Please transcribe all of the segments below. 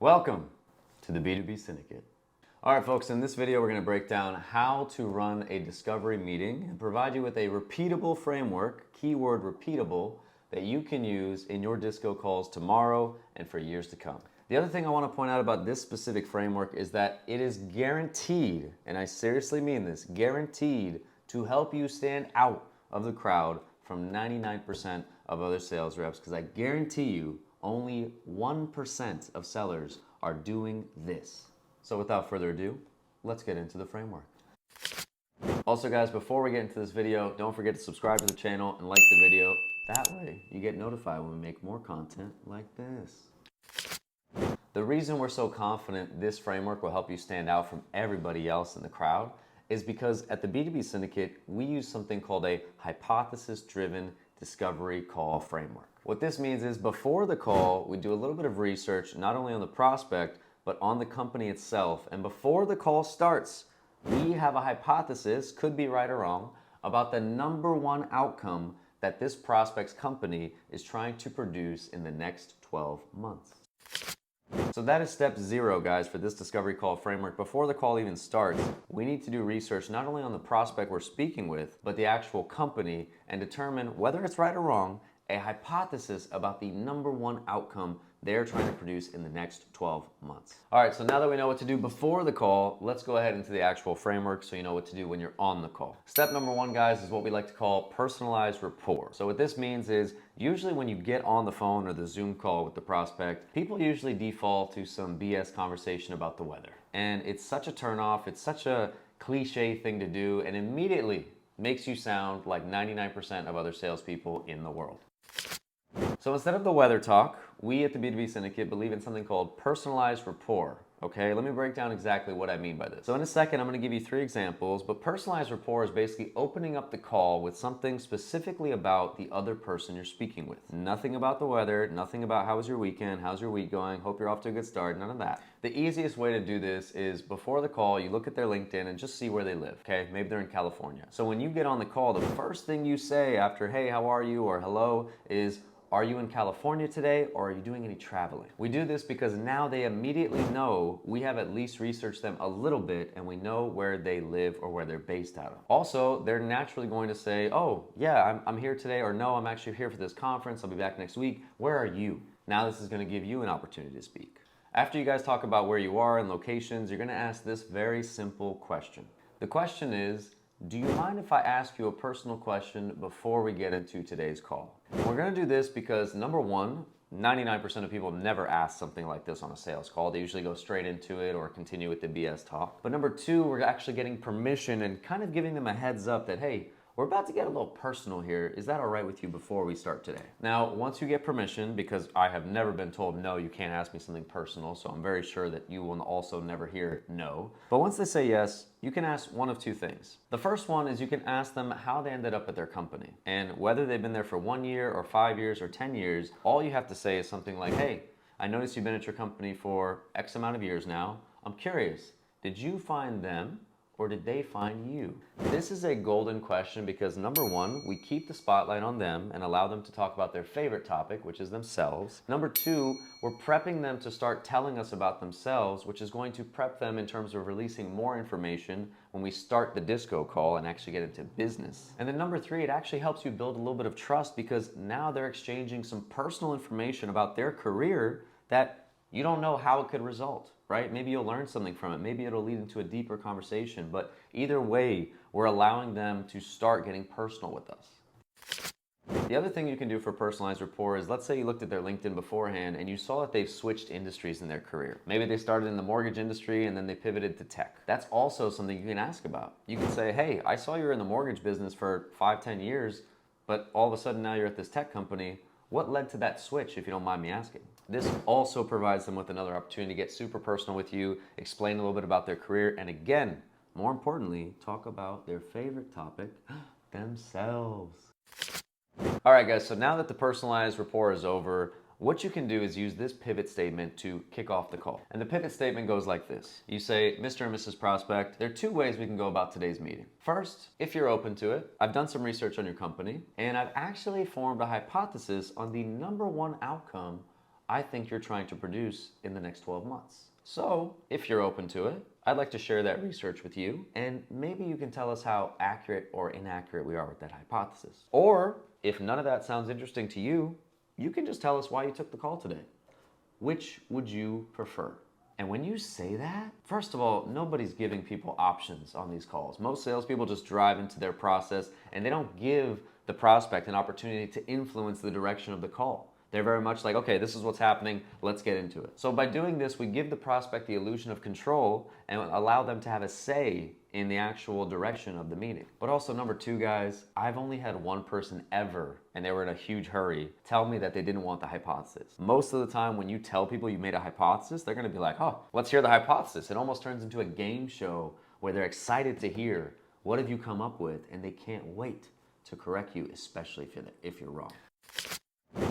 Welcome to the B2B Syndicate. All right, folks, in this video, we're going to break down how to run a discovery meeting and provide you with a repeatable framework, keyword repeatable, that you can use in your disco calls tomorrow and for years to come. The other thing I want to point out about this specific framework is that it is guaranteed, and I seriously mean this, guaranteed to help you stand out of the crowd from 99% of other sales reps, because I guarantee you only 1% of sellers are doing this. So without further ado, let's get into the framework. Also guys, before we get into this video, don't forget to subscribe to the channel and like the video. That way you get notified when we make more content like this. The reason we're so confident this framework will help you stand out from everybody else in the crowd is because at the B2B Syndicate, we use something called a hypothesis-driven discovery call framework. What this means is before the call, we do a little bit of research, not only on the prospect, but on the company itself. And before the call starts, we have a hypothesis, could be right or wrong, about the number one outcome that this prospect's company is trying to produce in the next 12 months. So that is step 0, guys, for this discovery call framework. Before the call even starts, we need to do research not only on the prospect we're speaking with, but the actual company, and determine whether it's right or wrong, a hypothesis about the number one outcome they're trying to produce in the next 12 months. All right, so now that we know what to do before the call, let's go ahead into the actual framework so you know what to do when you're on the call. Step number 1, guys, is what we like to call personalized rapport. So what this means is usually when you get on the phone or the Zoom call with the prospect, people usually default to some BS conversation about the weather. And it's such a turnoff, it's such a cliche thing to do, and immediately makes you sound like 99% of other salespeople in the world. So instead of the weather talk, we at the B2B Syndicate believe in something called personalized rapport. Okay, let me break down exactly what I mean by this. So in a second, I'm going to give you 3 examples, but personalized rapport is basically opening up the call with something specifically about the other person you're speaking with. Nothing about the weather, nothing about how was your weekend, how's your week going, hope you're off to a good start, none of that. The easiest way to do this is before the call, you look at their LinkedIn and just see where they live, okay? Maybe they're in California. So when you get on the call, the first thing you say after, hey, how are you, or hello, is, are you in California today, or are you doing any traveling? We do this because now they immediately know we have at least researched them a little bit and we know where they live or where they're based out of. Also, they're naturally going to say, oh, yeah, I'm here today, or no, I'm actually here for this conference, I'll be back next week. Where are you? Now this is going to give you an opportunity to speak. After you guys talk about where you are and locations, you're going to ask this very simple question. The question is, do you mind if I ask you a personal question before we get into today's call? We're going to do this because number 1, 99% of people never ask something like this on a sales call. They usually go straight into it or continue with the BS talk. But number 2, we're actually getting permission and kind of giving them a heads up that, hey, we're about to get a little personal here. Is that all right with you before we start today? Now, once you get permission, because I have never been told, no, you can't ask me something personal, so I'm very sure that you will also never hear no. But once they say yes, you can ask one of 2 things. The first one is you can ask them how they ended up at their company. And whether they've been there for 1 year or 5 years or 10 years, all you have to say is something like, hey, I noticed you've been at your company for X amount of years now. I'm curious, did you find them, or did they find you? This is a golden question because number 1, we keep the spotlight on them and allow them to talk about their favorite topic, which is themselves. Number 2, we're prepping them to start telling us about themselves, which is going to prep them in terms of releasing more information when we start the disco call and actually get into business. And then number 3, it actually helps you build a little bit of trust because now they're exchanging some personal information about their career that you don't know how it could result, right? Maybe you'll learn something from it. Maybe it'll lead into a deeper conversation. But either way, we're allowing them to start getting personal with us. The other thing you can do for personalized rapport is, let's say you looked at their LinkedIn beforehand and you saw that they've switched industries in their career. Maybe they started in the mortgage industry and then they pivoted to tech. That's also something you can ask about. You can say, hey, I saw you were in the mortgage business for 5-10 years, but all of a sudden now you're at this tech company. What led to that switch, if you don't mind me asking? This also provides them with another opportunity to get super personal with you, explain a little bit about their career, and again, more importantly, talk about their favorite topic, themselves. All right, guys, so now that the personalized rapport is over, what you can do is use this pivot statement to kick off the call. And the pivot statement goes like this. You say, Mr. and Mrs. Prospect, there are 2 ways we can go about today's meeting. First, if you're open to it, I've done some research on your company, and I've actually formed a hypothesis on the number 1 outcome I think you're trying to produce in the next 12 months. So if you're open to it, I'd like to share that research with you, and maybe you can tell us how accurate or inaccurate we are with that hypothesis. Or if none of that sounds interesting to you, you can just tell us why you took the call today. Which would you prefer? And when you say that, first of all, nobody's giving people options on these calls. Most salespeople just drive into their process and they don't give the prospect an opportunity to influence the direction of the call. They're very much like, okay, this is what's happening, let's get into it. So by doing this, we give the prospect the illusion of control and allow them to have a say in the actual direction of the meeting. But also number two, guys, I've only had one person ever, and they were in a huge hurry, tell me that they didn't want the hypothesis. Most of the time when you tell people you made a hypothesis, they're gonna be like, oh, let's hear the hypothesis. It almost turns into a game show where they're excited to hear, what have you come up with? And they can't wait to correct you, especially if you're wrong.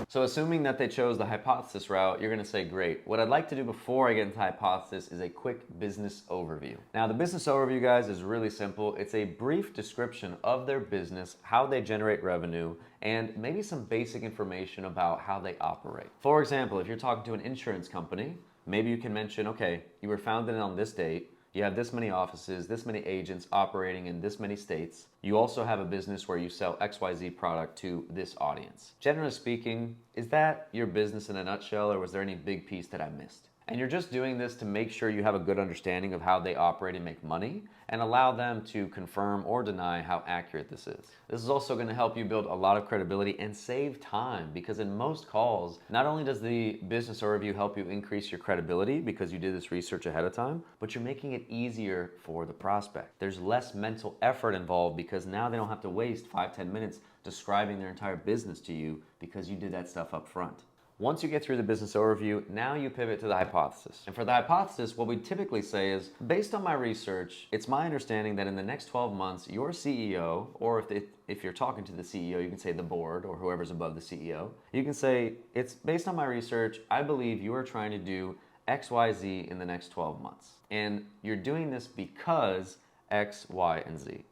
So assuming that they chose the hypothesis route, you're gonna say, great. What I'd like to do before I get into hypothesis is a quick business overview. Now the business overview, guys, is really simple. It's a brief description of their business, how they generate revenue, and maybe some basic information about how they operate. For example, if you're talking to an insurance company, maybe you can mention, okay, you were founded on this date, you have this many offices, this many agents operating in this many states. You also have a business where you sell XYZ product to this audience. Generally speaking, is that your business in a nutshell, or was there any big piece that I missed? And you're just doing this to make sure you have a good understanding of how they operate and make money, and allow them to confirm or deny how accurate this is. This is also going to help you build a lot of credibility and save time, because in most calls, not only does the business overview help you increase your credibility because you did this research ahead of time, but you're making it easier for the prospect. There's less mental effort involved because now they don't have to waste 5-10 minutes describing their entire business to you because you did that stuff up front. Once you get through the business overview, now you pivot to the hypothesis. And for the hypothesis, what we typically say is, based on my research, it's my understanding that in the next 12 months, your CEO, or if you're talking to the CEO, you can say the board or whoever's above the CEO, you can say, it's based on my research, I believe you are trying to do XYZ in the next 12 months. And you're doing this because X, Y, and Z.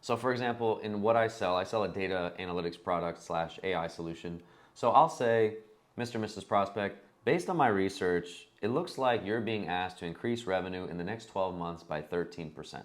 So for example, in what I sell a data analytics product / AI solution. So I'll say, Mr. and Mrs. Prospect, based on my research, it looks like you're being asked to increase revenue in the next 12 months by 13%.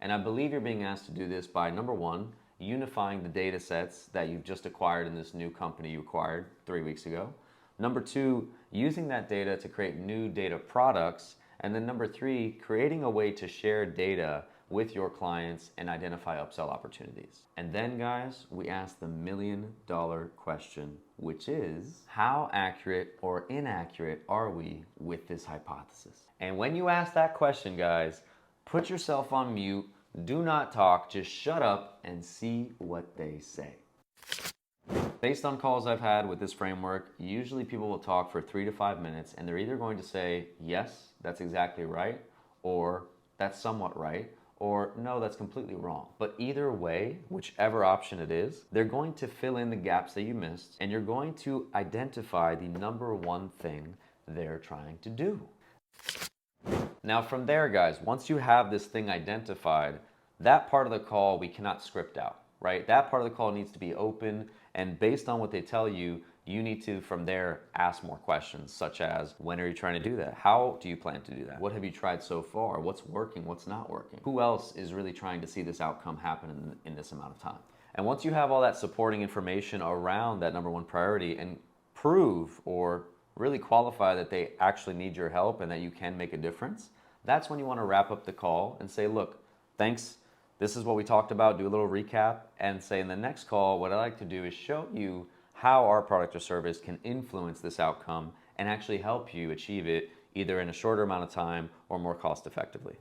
And I believe you're being asked to do this by, number one, unifying the data sets that you've just acquired in this new company you acquired 3 weeks ago. Number two, using that data to create new data products. And then number three, creating a way to share data with your clients and identify upsell opportunities. And then, guys, we ask the $1 million question, which is, how accurate or inaccurate are we with this hypothesis? And when you ask that question, guys, put yourself on mute, do not talk, just shut up and see what they say. Based on calls I've had with this framework, usually people will talk for 3 to 5 minutes, and they're either going to say, yes, that's exactly right, or that's somewhat right, or no, that's completely wrong. But either way, whichever option it is, they're going to fill in the gaps that you missed, and you're going to identify the number one thing they're trying to do. Now from there, guys, once you have this thing identified, that part of the call we cannot script out, right? That part of the call needs to be open, and based on what they tell you, you need to, from there, ask more questions, such as, when are you trying to do that? How do you plan to do that? What have you tried so far? What's working? What's not working? Who else is really trying to see this outcome happen in this amount of time? And once you have all that supporting information around that number one priority and prove or really qualify that they actually need your help and that you can make a difference, that's when you want to wrap up the call and say, look, thanks. This is what we talked about. Do a little recap and say, in the next call, what I like to do is show you how our product or service can influence this outcome and actually help you achieve it either in a shorter amount of time or more cost effectively.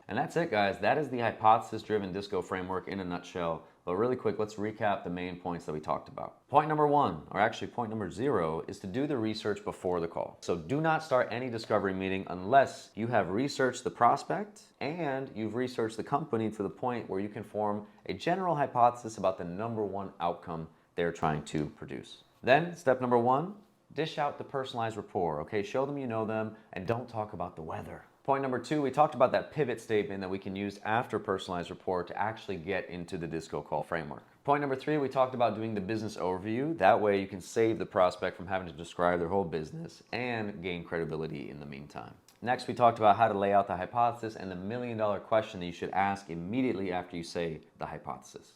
And that's it, guys. That is the hypothesis-driven DISCO framework in a nutshell. But really quick, let's recap the main points that we talked about. Point number one, or actually point number 0, is to do the research before the call. So do not start any discovery meeting unless you have researched the prospect and you've researched the company to the point where you can form a general hypothesis about the number one outcome they're trying to produce. Then, step number 1, dish out the personalized rapport, okay? Show them you know them and don't talk about the weather. Point number 2, we talked about that pivot statement that we can use after personalized rapport to actually get into the DISCO call framework. Point number 3, we talked about doing the business overview. That way you can save the prospect from having to describe their whole business and gain credibility in the meantime. Next, we talked about how to lay out the hypothesis and the million-dollar question that you should ask immediately after you say the hypothesis.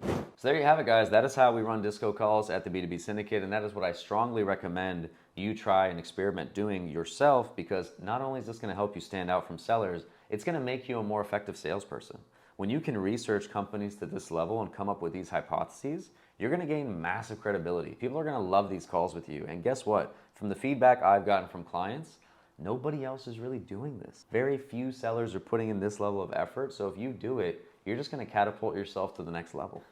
So there you have it, guys. That is how we run disco calls at the B2B Syndicate, and that is what I strongly recommend you try and experiment doing yourself, because not only is this going to help you stand out from sellers, it's going to make you a more effective salesperson. When you can research companies to this level and come up with these hypotheses, you're going to gain massive credibility. People are going to love these calls with you. And guess what? From the feedback I've gotten from clients, nobody else is really doing this. Very few sellers are putting in this level of effort. So if you do it, you're just going to catapult yourself to the next level.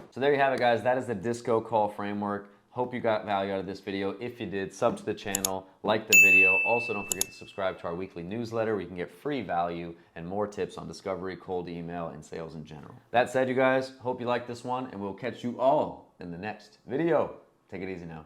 So there you have it, guys. That is the disco call framework. Hope you got value out of this video. If you did, sub to the channel, like the video. Also, don't forget to subscribe to our weekly newsletter where you can get free value and more tips on discovery, cold email, and sales in general. That said, you guys, hope you liked this one, and we'll catch you all in the next video. Take it easy now.